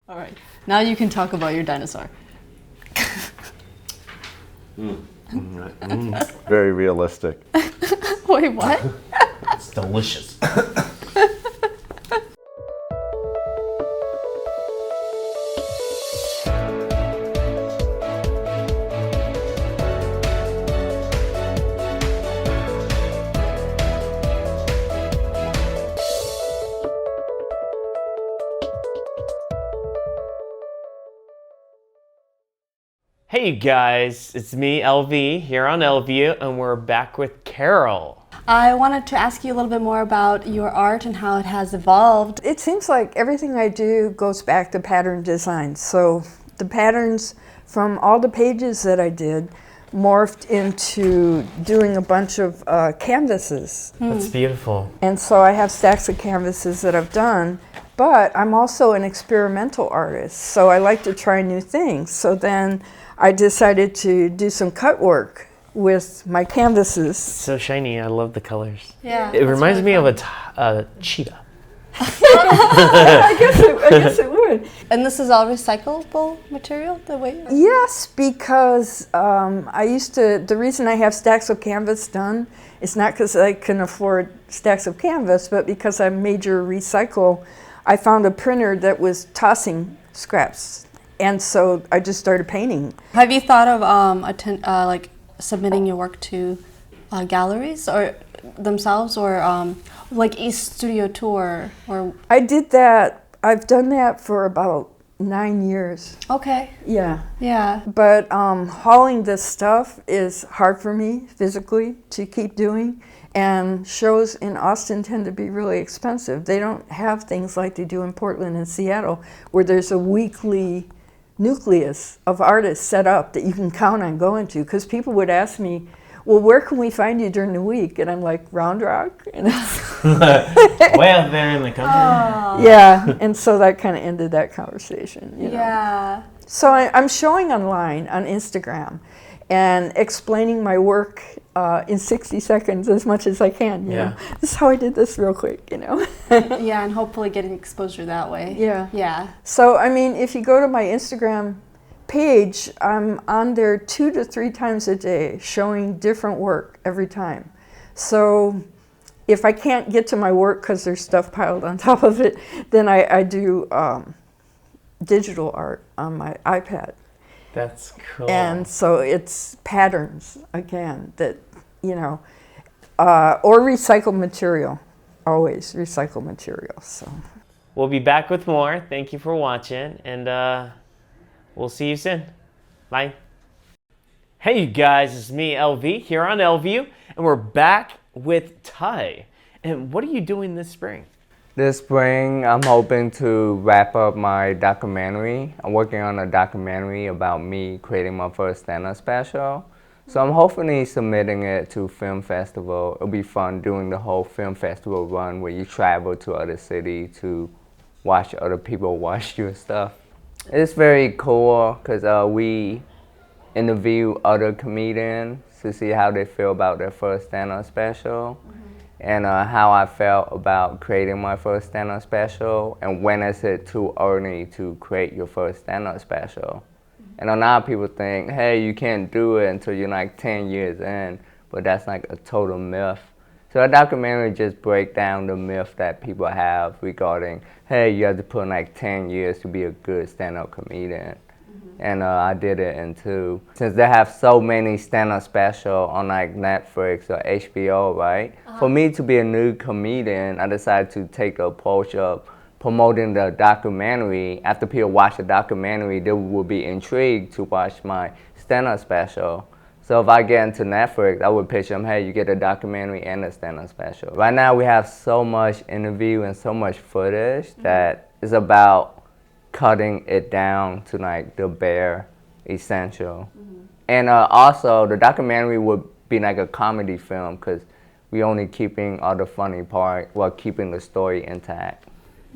All right. Now you can talk about your dinosaur. Very realistic. Wait, what? It's delicious. Hey you guys, it's me, LV, here on LV, and we're back with Carol. I wanted to ask you a little bit more about your art and how it has evolved. It seems like everything I do goes back to pattern design. So the patterns from all the pages that I did morphed into doing a bunch of canvases. That's beautiful. And so I have stacks of canvases that I've done, but I'm also an experimental artist. So I like to try new things. So then I decided to do some cut work with my canvases. So shiny, I love the colors. Yeah. It reminds me of a cheetah. I guess it would. And this is all recyclable material, the way? Yes, because the reason I have stacks of canvas done is not because I can afford stacks of canvas, but because I major recycle. I found a printer that was tossing scraps, and so I just started painting. Have you thought of like submitting your work to galleries or themselves, or like East Studio Tour, or? I did that. I've done that for about 9 years. Okay. Yeah. Yeah. But hauling this stuff is hard for me physically to keep doing, and shows in Austin tend to be really expensive. They don't have things like they do in Portland and Seattle, where there's a weekly nucleus of artists set up that you can count on going to. Because people would ask me, well, where can we find you during the week? And I'm like, Round Rock. And it's Way out there in the country. yeah, and so that kind of ended that conversation. You know? Yeah. So I'm showing online on Instagram and explaining my work in 60 seconds as much as I can. You know? This is how I did this real quick, you know. Yeah, and hopefully getting exposure that way. Yeah. Yeah. So, I mean, if you go to my Instagram page, I'm on there 2 to 3 times a day showing different work every time. So if I can't get to my work because there's stuff piled on top of it, then I do digital art on my iPad. That's cool. And so it's patterns, again, that, you know, or recycled material, always recycled material. So We'll be back with more. Thank you for watching, and we'll see you soon. Bye. Hey you guys, it's me, LV, here on LView, and we're back with Ty. And what are you doing this spring? This spring, I'm hoping to wrap up my documentary. I'm working on a documentary about me creating my first stand-up special. So I'm hopefully submitting it to film festival. It'll be fun doing the whole film festival run where you travel to other cities to watch other people watch you and stuff. It's very cool because we interview other comedians to see how they feel about their first stand-up special. And how I felt about creating my first stand-up special, and when is it too early to create your first stand-up special. And a lot of people think, hey, you can't do it until you're like 10 years in, but that's like a total myth. So a documentary just breaks down the myth that people have regarding, hey, you have to put in like 10 years to be a good stand-up comedian. And I did it in 2. Since they have so many stand-up specials on like Netflix or HBO, right? For me to be a new comedian, I decided to take the approach of promoting the documentary. After people watch the documentary, they will be intrigued to watch my stand-up special. So if I get into Netflix, I would pitch them, hey, you get a documentary and a stand-up special. Right now we have so much interview and so much footage that is about cutting it down to like the bare essential. And also the documentary would be like a comedy film because we only keeping all the funny part while keeping the story intact.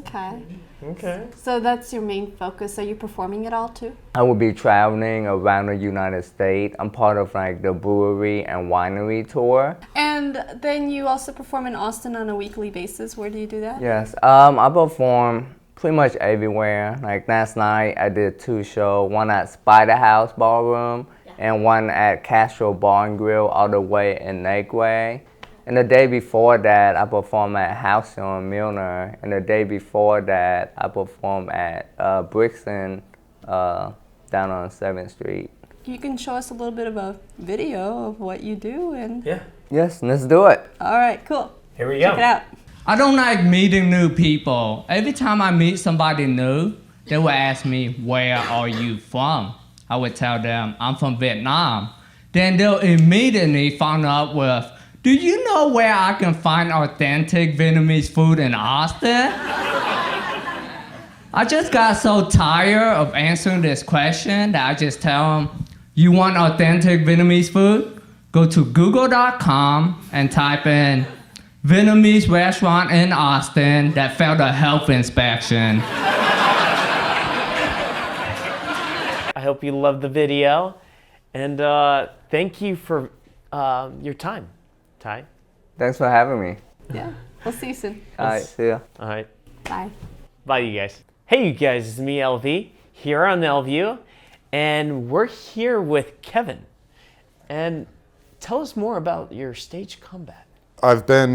Okay. Okay. So that's your main focus. Are you performing it all too? I will be traveling around the United States. I'm part of like the brewery and winery tour. And then you also perform in Austin on a weekly basis. Where do you do that? Yes, I perform pretty much everywhere. Like last night, I did 2 shows, one at Spider House Ballroom and one at Castro Bar and Grill all the way in Lakeway. And the day before that, I performed at House on Milner. And the day before that, I performed at Brixton down on 7th Street. You can show us a little bit of a video of what you do, and Yeah. Yes, let's do it. all right, cool. Here we go. Check it out. I don't like meeting new people. Every time I meet somebody new, they will ask me, where are you from? I would tell them, I'm from Vietnam. Then they'll immediately follow up with, do you know where I can find authentic Vietnamese food in Austin? I just got so tired of answering this question that I just tell them, you want authentic Vietnamese food? Go to google.com and type in Vietnamese restaurant in Austin that failed a health inspection. I hope you loved the video. And thank you for your time, Ty. Thanks for having me. Yeah, we'll see you soon. All right, see ya. All right. Bye. Bye, you guys. Hey, you guys, it's me, LV, here on LView, and we're here with Kevin. And tell us more about your stage combat. I've been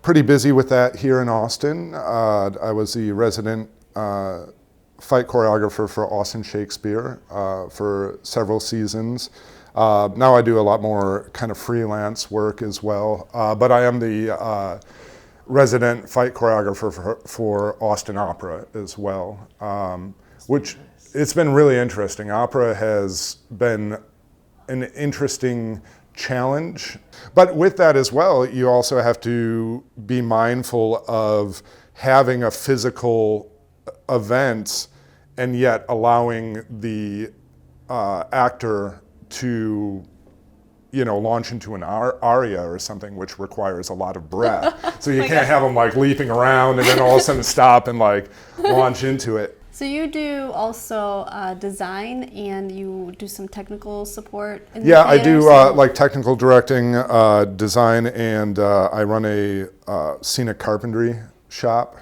pretty busy with that here in Austin. I was the resident fight choreographer for Austin Shakespeare for several seasons. Now I do a lot more kind of freelance work as well, but I am the resident fight choreographer for Austin Opera as well, which it's been really interesting. Opera has been an interesting challenge, but with that as well, you also have to be mindful of having a physical event and yet allowing the actor to launch into an aria or something, which requires a lot of breath. So you can't have them like leaping around and then all of a sudden stop and like launch into it. So you do also design, and you do some technical support in the Yeah, I theater, do so- like technical directing, design, and I run a scenic carpentry shop.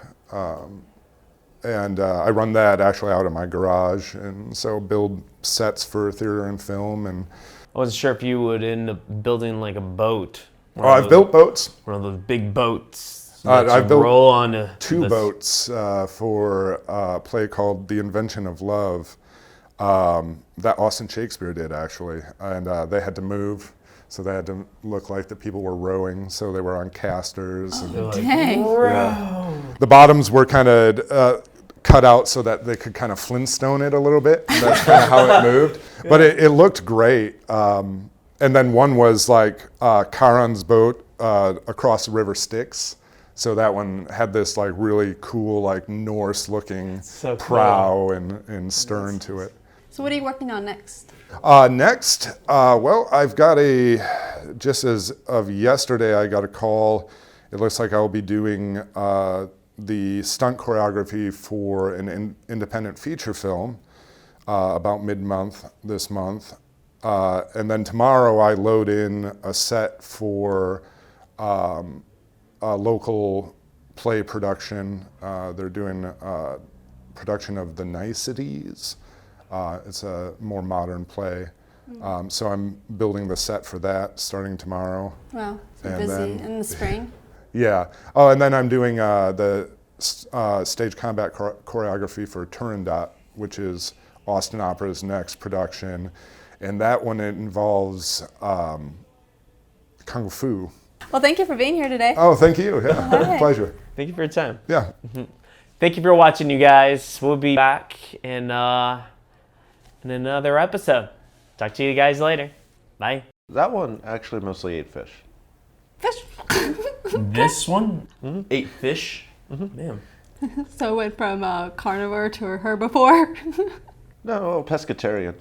And I run that actually out of my garage, and so build sets for theater and film. And I wasn't sure if you would end up building like a boat. I've built boats. One of those big boats. I've built roll on 2 boats for a play called The Invention of Love that Austin Shakespeare did actually, and they had to move, so they had to look like the people were rowing, so they were on casters. And Dang. the bottoms were kind of cut out so that they could kind of Flintstone it a little bit. That's kind of how it moved, but it looked great. And then one was like Charon's boat across the river Styx. So that one had this like really cool like Norse looking So cool. prow and stern to it. So what are you working on next? Next, well, I've got just as of yesterday, I got a call. It looks like I'll be doing the stunt choreography for an independent feature film about mid-month this month. And then tomorrow I load in a set for a local play production. They're doing a production of The Niceties. It's a more modern play. So I'm building the set for that starting tomorrow. Wow, so And busy then- in the spring. Yeah. Oh, and then I'm doing the stage combat choreography for Turandot, which is Austin Opera's next production. And that one involves Kung Fu. Well, thank you for being here today. Oh, thank you. Yeah, right. pleasure. Thank you for your time. Yeah. Thank you for watching, you guys. We'll be back in another episode. Talk to you guys later. Bye. That one actually mostly ate fish. Fish. This one ate fish. Man. So it went from carnivore to herbivore. No, pescatarian.